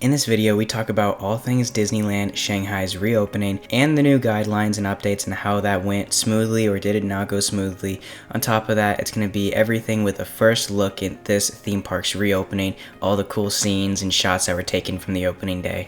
In this video, we talk about all things Disneyland Shanghai's reopening and the new guidelines and updates and how that went smoothly or did it not go smoothly. On top of that, it's going to be everything with a first look at this theme park's reopening, all the cool scenes and shots that were taken from the opening day.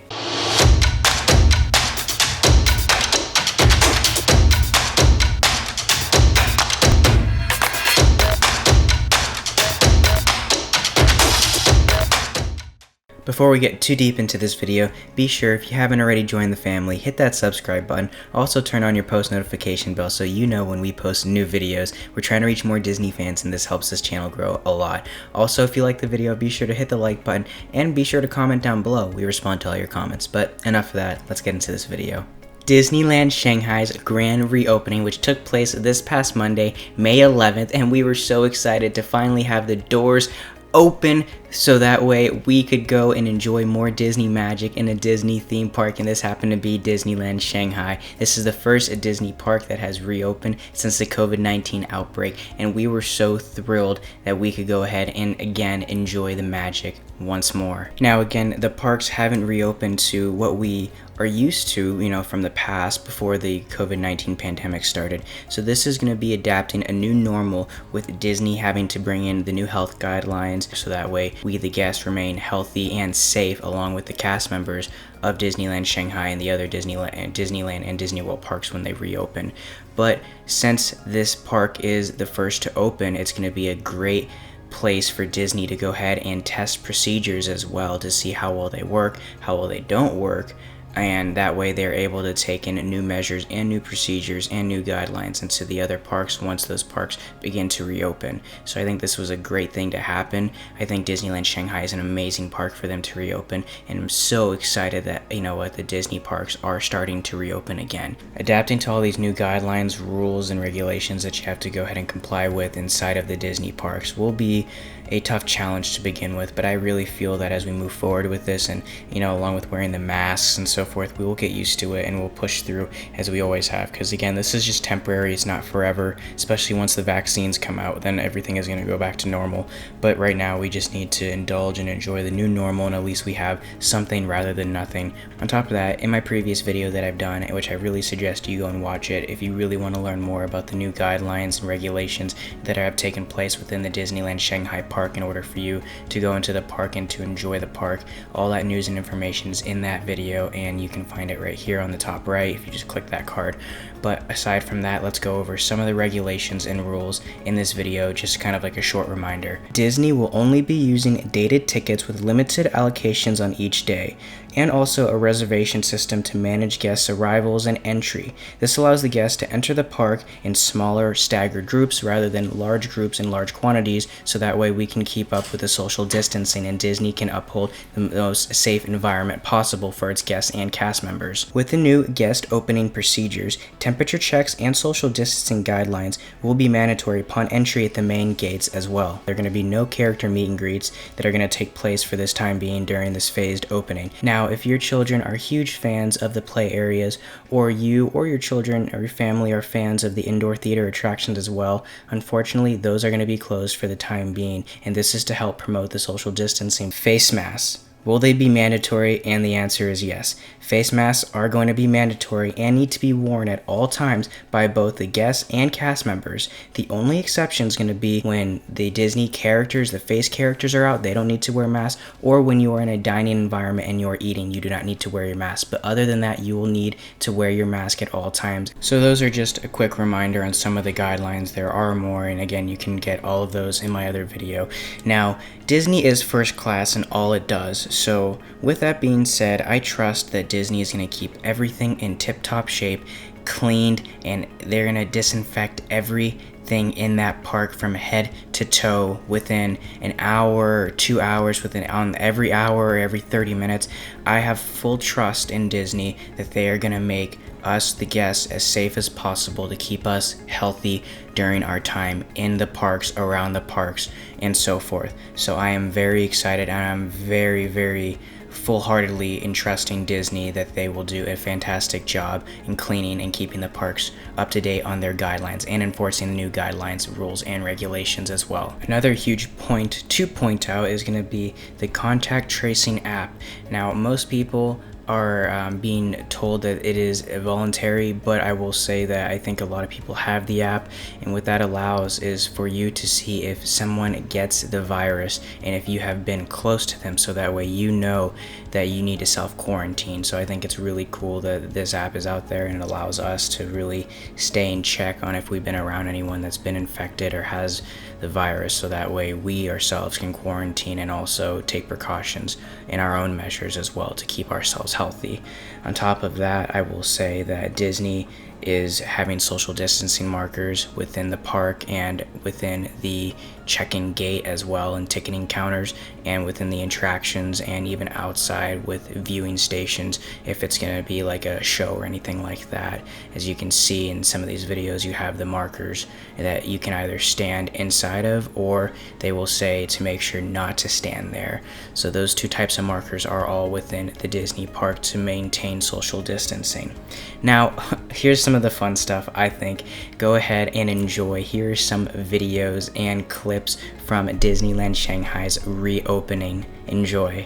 Before we get too deep into this video, be sure if you haven't already joined the family, hit that subscribe button. Also turn on your post notification bell so you know when we post new videos. We're trying to reach more Disney fans and this helps this channel grow a lot. Also, if you like the video, be sure to hit the like button and be sure to comment down below. We respond to all your comments. But enough of that, let's get into this video. Disneyland Shanghai's grand reopening, which took place this past Monday, May 11th, and we were so excited to finally have the doors open so that way we could go and enjoy more Disney magic in a Disney theme park, and this happened to be Disneyland Shanghai. This is the first Disney park that has reopened since the COVID-19 outbreak, and we were so thrilled that we could go ahead and again enjoy the magic once more. Now again, the parks haven't reopened to what we are used to, from the past before the COVID-19 pandemic started. So this is going to be adapting a new normal with Disney having to bring in the new health guidelines so that way we the guests remain healthy and safe along with the cast members of Disneyland Shanghai and the other Disneyland and Disney World parks when they reopen. But since this park is the first to open, it's going to be a great place for Disney to go ahead and test procedures as well to see how well they work, how well they don't work, and that way they're able to take in new measures and new procedures and new guidelines into the other parks once those parks begin to reopen. So I think this was a great thing to happen. I think Disneyland Shanghai is an amazing park for them to reopen, and I'm so excited that, the Disney parks are starting to reopen again. Adapting to all these new guidelines, rules, and regulations that you have to go ahead and comply with inside of the Disney parks will be a tough challenge to begin with, but I really feel that as we move forward with this and, along with wearing the masks and so forth, we will get used to it and we'll push through as we always have, because again, this is just temporary. It's not forever, especially once the vaccines come out, then everything is going to go back to normal. But right now we just need to indulge and enjoy the new normal, and at least we have something rather than nothing. On top of that, in my previous video that I've done, which I really suggest you go and watch it if you really want to learn more about the new guidelines and regulations that have taken place within the Disneyland Shanghai park in order for you to go into the park and to enjoy the park. All that news and information is in that video, and you can find it right here on the top right if you just click that card. But aside from that, let's go over some of the regulations and rules in this video, just kind of like a short reminder. Disney will only be using dated tickets with limited allocations on each day, and also a reservation system to manage guests' arrivals and entry. This allows the guests to enter the park in smaller, staggered groups rather than large groups in large quantities, so that way we can keep up with the social distancing and Disney can uphold the most safe environment possible for its guests and cast members. With the new guest opening procedures, temperature checks and social distancing guidelines will be mandatory upon entry at the main gates as well. There are going to be no character meet and greets that are going to take place for this time being during this phased opening. Now, if your children are huge fans of the play areas, or you or your children or your family are fans of the indoor theater attractions as well, unfortunately those are going to be closed for the time being, and this is to help promote the social distancing. Face masks. Will they be mandatory? And the answer is yes. Face masks are going to be mandatory and need to be worn at all times by both the guests and cast members. The only exception is going to be when the Disney characters, the face characters are out, they don't need to wear masks, or when you are in a dining environment and you're eating, you do not need to wear your mask. But other than that, you will need to wear your mask at all times. So those are just a quick reminder on some of the guidelines. There are more, and again, you can get all of those in my other video. Now, Disney is first class in all it does. So with that being said, I trust that Disney is going to keep everything in tip-top shape, cleaned, and they're going to disinfect everything in that park from head to toe within an hour or 2 hours, on every hour or every 30 minutes. I have full trust in Disney that they are going to make us, the guests, as safe as possible to keep us healthy during our time in the parks, around the parks, and so forth. So I am very excited, and I'm very, very full-heartedly entrusting Disney that they will do a fantastic job in cleaning and keeping the parks up to date on their guidelines and enforcing the new guidelines, rules, and regulations as well. Another huge point to point out is going to be the contact tracing app. Now, most people are being told that it is voluntary, but I will say that I think a lot of people have the app, and what that allows is for you to see if someone gets the virus and if you have been close to them, so that way you know that you need to self-quarantine. So I think it's really cool that this app is out there, and it allows us to really stay in check on if we've been around anyone that's been infected or has the virus, so that way we ourselves can quarantine and also take precautions in our own measures as well to keep ourselves healthy. On top of that, I will say that Disney is having social distancing markers within the park and within the check-in gate as well, and ticketing counters, and within the attractions, and even outside with viewing stations if it's going to be like a show or anything like that. As you can see in some of these videos, you have the markers that you can either stand inside of, or they will say to make sure not to stand there. So those two types of markers are all within the Disney park to maintain social distancing. Now, here's some of the fun stuff, I think. Go ahead and enjoy. Here's some videos and clips from Disneyland Shanghai's reopening. Enjoy.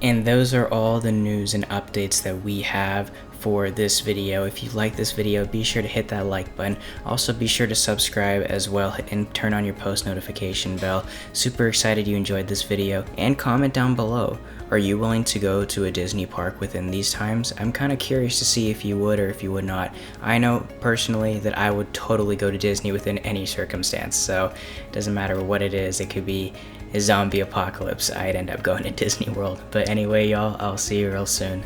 And those are all the news and updates that we have for this video. If you like this video, be sure to hit that like button. Also, be sure to subscribe as well and turn on your post notification bell. Super excited you enjoyed this video, and comment down below. Are you willing to go to a Disney park within these times? I'm kind of curious to see if you would or if you would not. I know personally that I would totally go to Disney within any circumstance, so it doesn't matter what it is. It could be a zombie apocalypse. I'd end up going to Disney World. But anyway, y'all, I'll see you real soon.